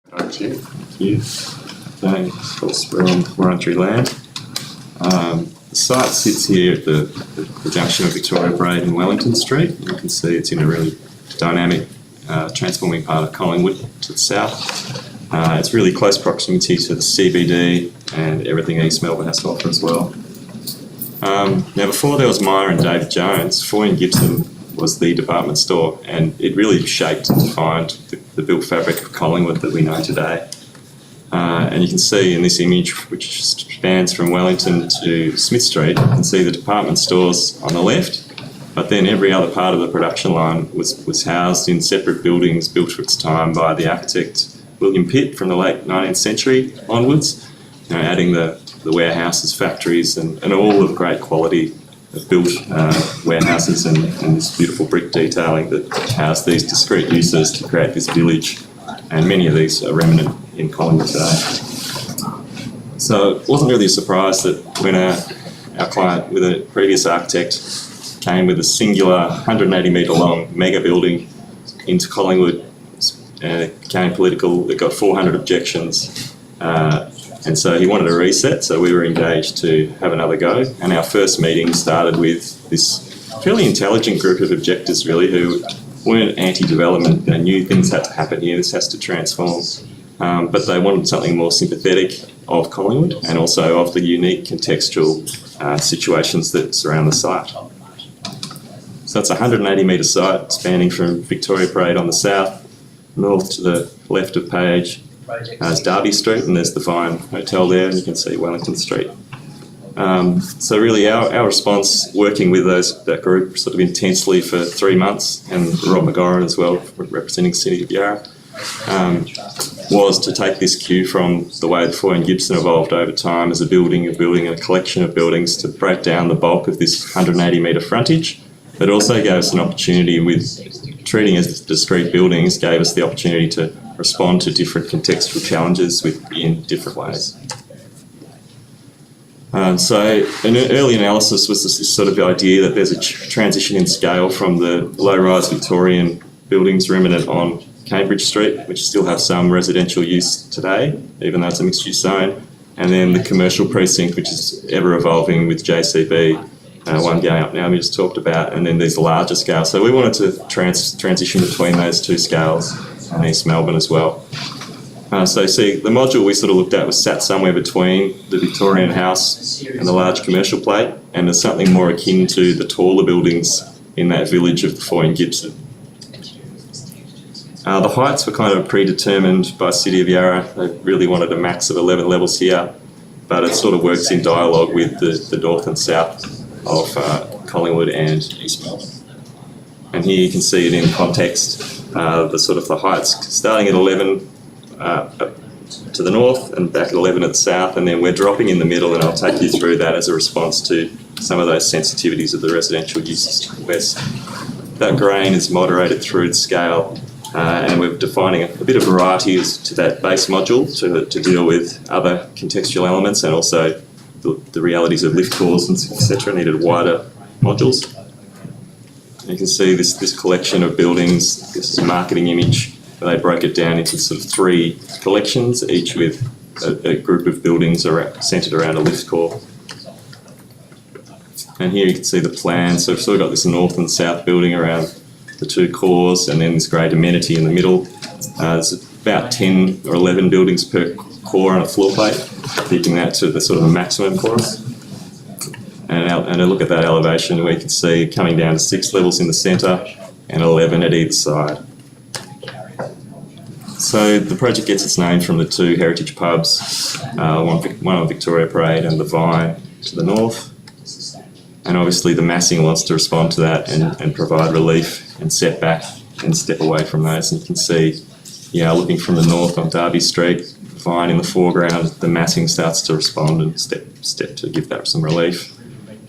Thank you. Of course, we're on Wurundjeri land. The site sits here at the junction of Victoria Braid and Wellington Street. You can see it's in a really dynamic, transforming part of Collingwood to the south. It's really close proximity to the CBD and everything East Melbourne has to offer as well. Now, before there was Meyer and David Jones, Foy and Gibson was the department store, and it really shaped and defined the built fabric of Collingwood that we know today. And you can see in this image, which spans from Wellington to Smith Street, you can see the department stores on the left, but then every other part of the production line was housed in separate buildings built for its time by the architect William Pitt from the late 19th century onwards, adding the warehouses, factories, and all of great quality of built warehouses and this beautiful brick detailing that house these discrete uses to create this village, and many of these are remnant in Collingwood today. So it wasn't really a surprise that when our client with a previous architect came with a singular 180 metre long mega building into Collingwood, it became political. It got 400 objections, and so he wanted a reset, so we were engaged to have another go. And our first meeting started with this fairly intelligent group of objectors, really, who weren't anti-development. They knew things had to happen here, this has to transform, but they wanted something more sympathetic of Collingwood and also of the unique contextual situations that surround the site. So it's a 180 metre site spanning from Victoria Parade on the south, north to the left of Page is Derby Street, and there's the Vine Hotel there, and you can see Wellington Street. So really our response, working with that group sort of intensely for 3 months, and Rob McGorran as well, representing City of Yarra, was to take this cue from the way that Foy and Gibson evolved over time as a building, and a collection of buildings, to break down the bulk of this 180 metre frontage. But it also gave us an opportunity, with treating as discrete buildings, gave us the opportunity to respond to different contextual challenges in different ways. So an early analysis was this sort of idea that there's a transition in scale from the low-rise Victorian buildings remnant on Cambridge Street, which still have some residential use today, even though it's a mixed-use zone, and then the commercial precinct, which is ever-evolving with JCB, one going up now we just talked about, and then these larger scales. So we wanted to transition between those two scales in East Melbourne as well. So you see, the module we sort of looked at was sat somewhere between the Victorian house and the large commercial plate, and there's something more akin to the taller buildings in that village of the Foy and Gibson. The heights were kind of predetermined by City of Yarra. They really wanted a max of 11 levels here, but it sort of works in dialogue with the north and south of Collingwood and East Melbourne. And here you can see it in context, the heights starting at 11 to the north and back at 11 at the south, and then we're dropping in the middle, and I'll take you through that as a response to some of those sensitivities of the residential uses to the west. That grain is moderated through the scale, and we're defining a bit of variety as to that base module to deal with other contextual elements, and also the realities of lift cores and etc. needed wider modules. And you can see this collection of buildings. This is a marketing image where they broke it down into sort of 3 collections, each with a group of buildings centred around a lift core. And here you can see the plan. So we've sort of got this north and south building around the 2 cores, and then this great amenity in the middle. There's about 10 or 11 buildings per core on a floor plate, keeping that to the sort of a maximum for us. And a look at that elevation, we can see coming down to 6 levels in the centre and 11 at either side. So the project gets its name from the 2 heritage pubs, one on Victoria Parade and the Vine to the north. And obviously the massing wants to respond to that and provide relief and set back and step away from those. And you can see, looking from the north on Derby Street, Vine in the foreground, the massing starts to respond and step to give that some relief.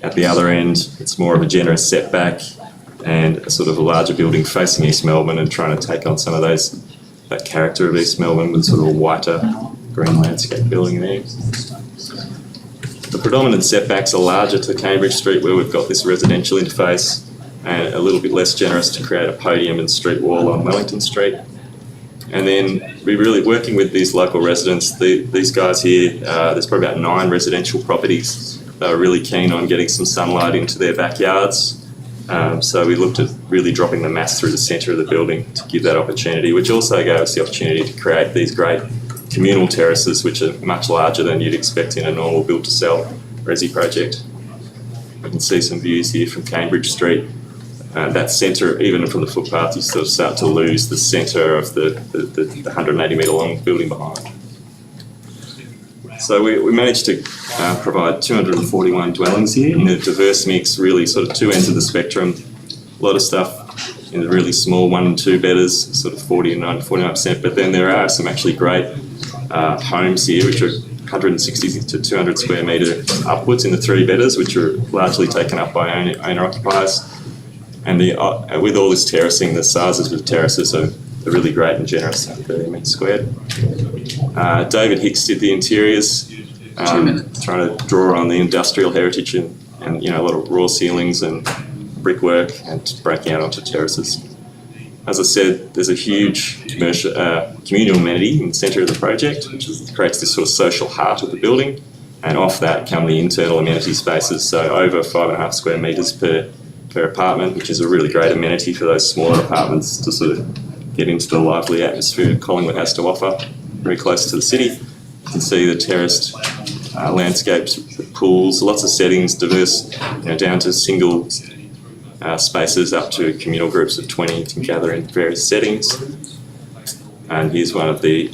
At the other end, it's more of a generous setback and a sort of a larger building facing East Melbourne and trying to take on some of that character of East Melbourne with sort of a whiter green landscape building there. The predominant setbacks are larger to Cambridge Street, where we've got this residential interface, and a little bit less generous to create a podium and street wall on Wellington Street. And then we're really working with these local residents. These guys here, there's probably about 9 residential properties. They were really keen on getting some sunlight into their backyards. So we looked at really dropping the mass through the centre of the building to give that opportunity, which also gave us the opportunity to create these great communal terraces, which are much larger than you'd expect in a normal build-to-sell resi project. You can see some views here from Cambridge Street. That centre, even from the footpath, you sort of start to lose the centre of the 180 metre long building behind. So we managed to provide 241 dwellings here in a diverse mix, really sort of 2 ends of the spectrum. A lot of stuff in the really small 1 and 2 bedders, sort of 49%, but then there are some actually great homes here, which are 160 to 200 square metre upwards in the 3 bedders, which are largely taken up by owner-occupiers. And with all this terracing, the sizes of terraces are really great and generous, 30 metres squared. David Hicks did the interiors, trying to draw on the industrial heritage and a lot of raw ceilings and brickwork and breaking out onto terraces. As I said, there's a huge communal amenity in the centre of the project, which creates this sort of social heart of the building, and off that come the internal amenity spaces, so over 5.5 square metres per apartment, which is a really great amenity for those smaller apartments to sort of get into the lively atmosphere Collingwood has to offer, very close to the city. You can see the terraced landscapes, the pools, lots of settings, diverse, down to single spaces up to communal groups of 20 can gather in various settings. And here's one of the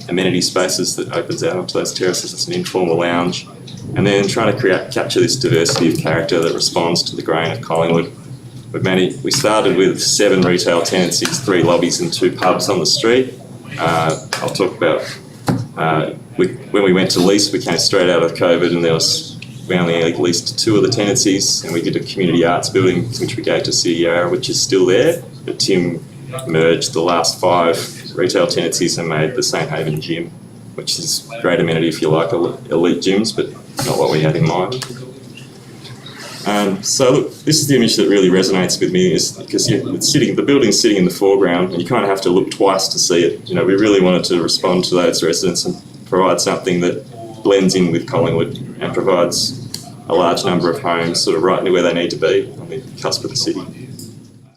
amenity spaces that opens out onto those terraces. It's an informal lounge. And then trying to capture this diversity of character that responds to the grain of Collingwood. We started with 7 retail tenancies, 3 lobbies and 2 pubs on the street. I'll talk about when we went to lease, we came straight out of COVID and we only leased 2 of the tenancies, and we did a community arts building which we gave to CER, which is still there. But Tim merged the last 5 retail tenancies and made the St Haven gym, which is a great amenity if you like elite gyms, but not what we had in mind. So look, this is the image that really resonates with me, is because the building's sitting in the foreground and you kind of have to look twice to see it. We really wanted to respond to those residents and provide something that blends in with Collingwood and provides a large number of homes sort of right near where they need to be on the cusp of the city.